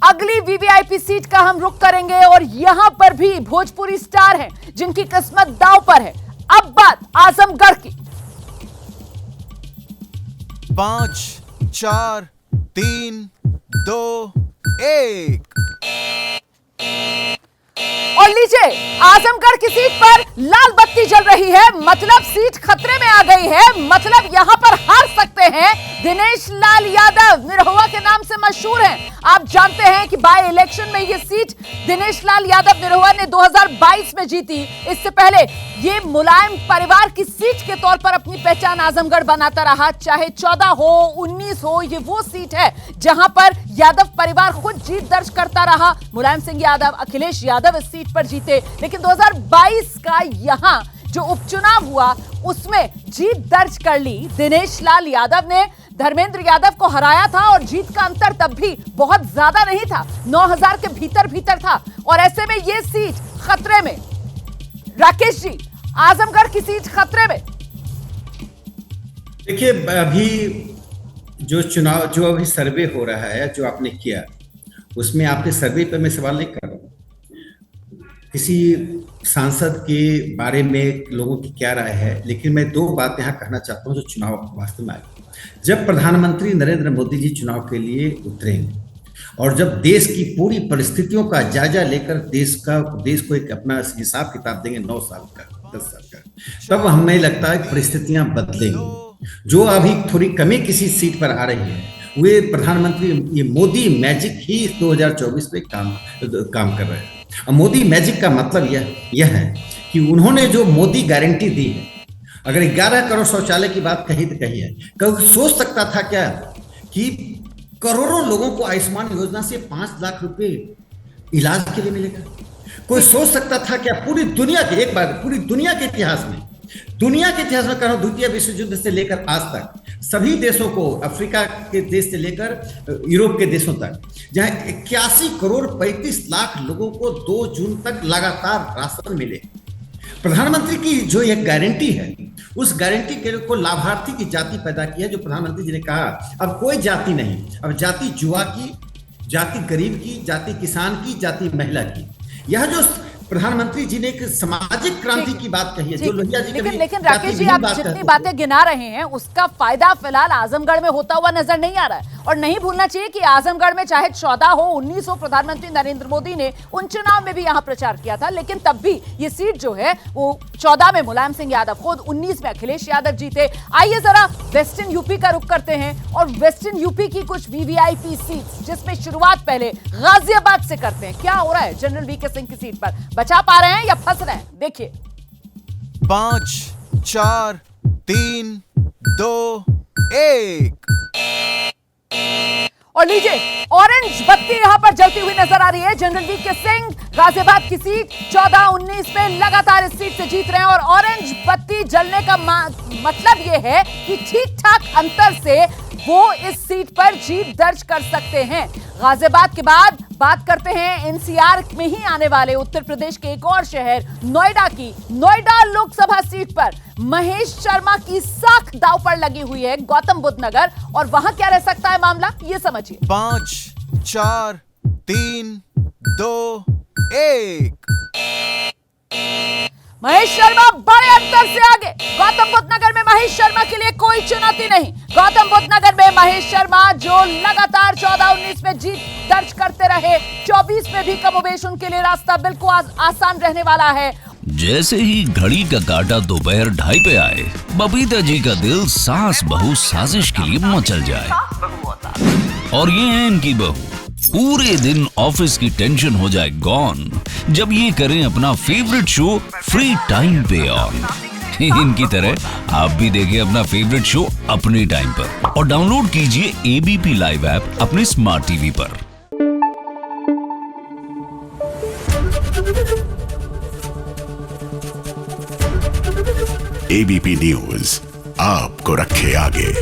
अगली VVIP seat का हम रुख करेंगे और यहां पर भी भोजपुरी स्टार हैं जिनकी किस्मत दांव पर है। अब बात आजमगढ़ की। 5, 4, 3, 2, 1। और लीजिए, आजमगढ़ की सीट पर लाल बत्ती जल रही है, मतलब सीट खतरे में आ गई है, मतलब यहां पर हार सकते हैं दिनेश लाल यादव। निरहुआ के नाम से मशहूर हैं। आप जानते हैं कि बाय इलेक्शन में ये सीट दिनेश लाल यादव निरहुआ ने 2022 में जीती। इससे पहले ये मुलायम परिवार की सीट के तौर पर अपनी पहचान आजमगढ़ बनाता रहा। चाहे 14 हो 19 हो, ये वो सीट है जहां पर यादव परिवार खुद जीत दर्ज करता रहा। मुलायम सिंह यादव, अखिलेश यादव इस सीट पर जीते, लेकिन 2022 का यहां जो उपचुनाव हुआ उसमें जीत दर्ज कर ली दिनेश लाल यादव ने। धर्मेंद्र यादव को हराया था और जीत का अंतर तब भी बहुत ज्यादा नहीं था, 9000 के भीतर था। और ऐसे में ये सीट खतरे में। राकेश जी, आजमगढ़ की सीट खतरे में। देखिए, अभी जो चुनाव जो अभी सर्वे हो रहा है, जो आपने किया, उसमें आपके सर्वे पर मैं सवाल नहीं कर रहा हूँ। किसी सांसद के बारे में लोगों की क्या राय है, लेकिन मैं दो बात यहाँ कहना चाहता हूँ जो चुनाव वास्तव में आई। जब प्रधानमंत्री नरेंद्र मोदी जी चुनाव के लिए उतरेंगे और जब देश की पूरी परिस्थितियों का जायजा लेकर देश को एक अपना हिसाब किताब देंगे 9 साल का, 10 साल का, तब हमें लगता है कि परिस्थितियां बदलेंगी। जो अभी थोड़ी कमी किसी सीट पर आ रही है, वे प्रधानमंत्री ये मोदी मैजिक ही 2024 पे काम कर रहे हैं। मोदी मैजिक का मतलब यह है कि उन्होंने जो मोदी गारंटी दी है, अगर 11 करोड़ शौचालय की बात कही तो कही है, कोई सोच सकता था क्या कि करोड़ों लोगों को आयुष्मान योजना से 5 लाख रुपए इलाज के लिए मिलेगा? कोई सोच सकता था क्या पूरी दुनिया के इतिहास में कह रहा हूं, द्वितीय विश्व युद्ध से लेकर आज तक सभी देशों को, अफ्रीका के देश से लेकर यूरोप के देशों तक, जहां 81 करोड़ 35 लाख लोगों को 2 जून तक लगातार राशन मिले। प्रधानमंत्री की जो एक गारंटी है, उस गारंटी के को लाभार्थी की जाति पैदा की है, जो प्रधानमंत्री जी ने कहा अब कोई जाति नहीं, अब जाति जुआ की, जाति गरीब की, जाति किसान की, जाति महिला की। यह जो प्रधानमंत्री जी ने एक सामाजिक क्रांति की बात कही है, जो लोहिया जी लेकिन राकेश जी, आप जितनी बातें गिना रहे हैं उसका फायदा फिलहाल आजमगढ़ में होता हुआ नजर नहीं आ रहा है। और नहीं भूलना चाहिए कि आजमगढ़ में चाहे 14 हो 19 हो, प्रधानमंत्री नरेंद्र मोदी ने उन चुनाव में भी यहां प्रचार किया था, लेकिन तब भी ये सीट जो है वो 14 में मुलायम सिंह यादव खुद, 19 में अखिलेश यादव जीते। आइए जरा वेस्टर्न यूपी का रुख करते हैं और वेस्टर्न यूपी की कुछ वीवीआईपी सीट, जिसमें शुरुआत पहले गाजियाबाद से करते हैं। क्या हो रहा है जनरल वीके सिंह की सीट पर? बचा पा रहे हैं या फंस रहे हैं? देखिए। 5, 4, 3, 2, 1। और लीजिए, ऑरेंज बत्ती यहां पर जलती हुई नजर आ रही है। जनरल वीके सिंह गाजियाबाद की सीट 14-19 पे लगातार इस सीट से जीत रहे हैं और ऑरेंज बत्ती जलने का मतलब यह है कि ठीक ठाक अंतर से वो इस सीट पर जीत दर्ज कर सकते हैं। गाजियाबाद के बाद बात करते हैं एनसीआर में ही आने वाले उत्तर प्रदेश के एक और शहर नोएडा की। नोएडा लोकसभा सीट पर महेश शर्मा की साख दांव पर लगी हुई है, गौतम बुद्ध नगर। और वहां क्या रह सकता है मामला, ये समझिए। 5, 4, 3, 2, 1। महेश शर्मा बड़े अंतर से आगे। गौतम बुद्ध नगर में महेश शर्मा के लिए कोई चुनौती नहीं। गौतम बुद्ध नगर में महेश शर्मा जो लगातार 14-19 में जीत दर्ज करते रहे, 24 में भी कमोबेश उनके लिए रास्ता बिल्कुल आसान रहने वाला है। जैसे ही घड़ी का काटा दोपहर 2:30 पे आए, बबीता जी का दिल सास बहू साजिश के लिए मचल जाए। और ये है इनकी बहू, पूरे दिन ऑफिस की टेंशन हो जाए गॉन जब ये करें अपना फेवरेट शो फ्री टाइम पे ऑन। इनकी तरह आप भी देखें अपना फेवरेट शो अपने टाइम पर और डाउनलोड कीजिए एबीपी लाइव ऐप अपने स्मार्ट टीवी पर। एबीपी न्यूज आपको रखे आगे।